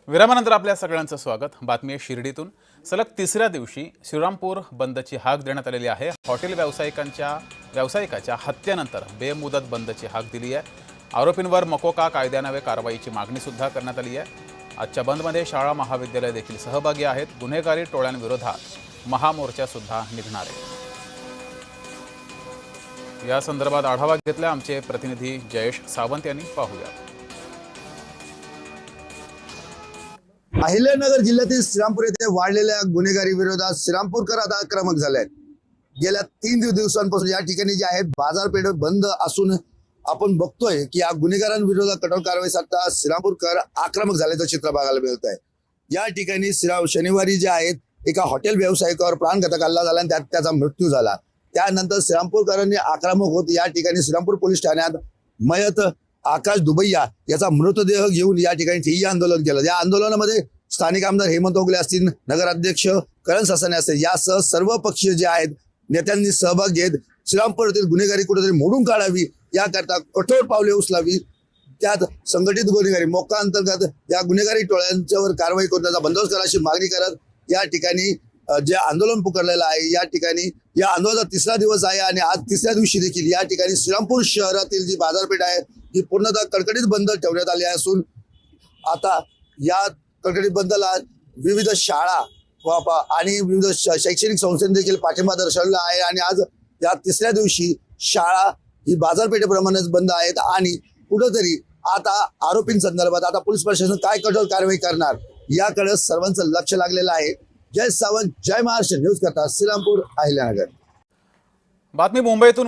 विरामानंतर आपल्या सगळ्यांचं स्वागत। बातमी आहे शिर्डीतून। सलग तिसऱ्या दिवशी श्रीरामपूर बंदची हाक देण्यात आलेली आहे। हॉटेल व्यावसायिकाच्या हत्येनंतर बेमुदत बंदची हाक दिली आहे। आरोपींवर मकोका कायद्यान्वये कारवाईची मागणी सुद्धा करण्यात आली आहे। आजच्या बंदमध्ये शाळा महाविद्यालय देखील सहभागी आहेत। गुन्हेगारी टोळ्यांविरोधात महामोर्चा सुद्धा निघणार आहे। या संदर्भात आढावा घेतला आमचे प्रतिनिधी जयेश सावंत यांनी। पाहूया। अहिल्यानगर जिल्ह्यातील श्रीरामपूर येथे वाढलेल्या गुन्हेगारी विरोधात श्रीरामपूरकर आता आक्रमक झाले आहेत। गेल्या 3 दिवसांपासून या ठिकाणी जे आहेत बाजारपेठ बंद असून आपण बघतोय की या गुन्हेगारांविरोधात कठोर कारवाईसाठी श्रीरामपूरकर आक्रमक झाल्याचं चित्र बघायला मिळत आहे। या ठिकाणी शनिवारी जे आहेत एका हॉटेल व्यावसायिकावर प्राणघातक हल्ला झाला आणि त्यात त्याचा मृत्यू झाला। त्यानंतर श्रीरामपूरकरांनी आक्रमक होत या ठिकाणी श्रीरामपूर पोलीस ठाण्यात मयत आकाश दुबैया याचा मृतदेह घेऊन या ठिकाणी ठिय्या आंदोलन केलं। या आंदोलनामध्ये स्थानिक आमदार हेमंत ओगले असतील, नगराध्यक्ष करण सासने असतील, यासह सर्व पक्षीय जे आहेत नेत्यांनी सहभाग घेत श्रीरामपूरतील गुन्हेगारी कुठेतरी मोडून काढावी याकरता कठोर पावले उचलावी। त्यात संघटित गुन्हेगारी मोक्का अंतर्गत या गुन्हेगारी टोळ्यांच्यावर कारवाई करून त्याचा बंदोबस्त करायची मागणी करत या ठिकाणी जे आंदोलन पुकारलेलं आहे, या ठिकाणी या आंदोलनाचा तिसरा दिवस आहे आणि आज तिसऱ्या दिवशी देखील या ठिकाणी श्रीरामपूर शहरातील जी बाजारपेठ आहे ती पूर्णतः कडकडीत बंद ठेवण्यात आली असून आता या कडकडीत बंदला विविध शाळा आणि विविध शैक्षणिक संस्थांनी देखील पाठिंबा दर्शवला आहे। आणि आज या तिसऱ्या दिवशी शाळा ही बाजारपेठेप्रमाणेच बंद आहेत आणि कुठेतरी आता आरोपींसंदर्भात आता पोलीस प्रशासन काय कठोर कारवाई करणार याकडे सर्वांचं लक्ष लागलेलं आहे। जय सावंत, जय महाराष्ट्र न्यूज करता श्रीरामपूर, अहिल्यानगर। बातमी मुंबईतून।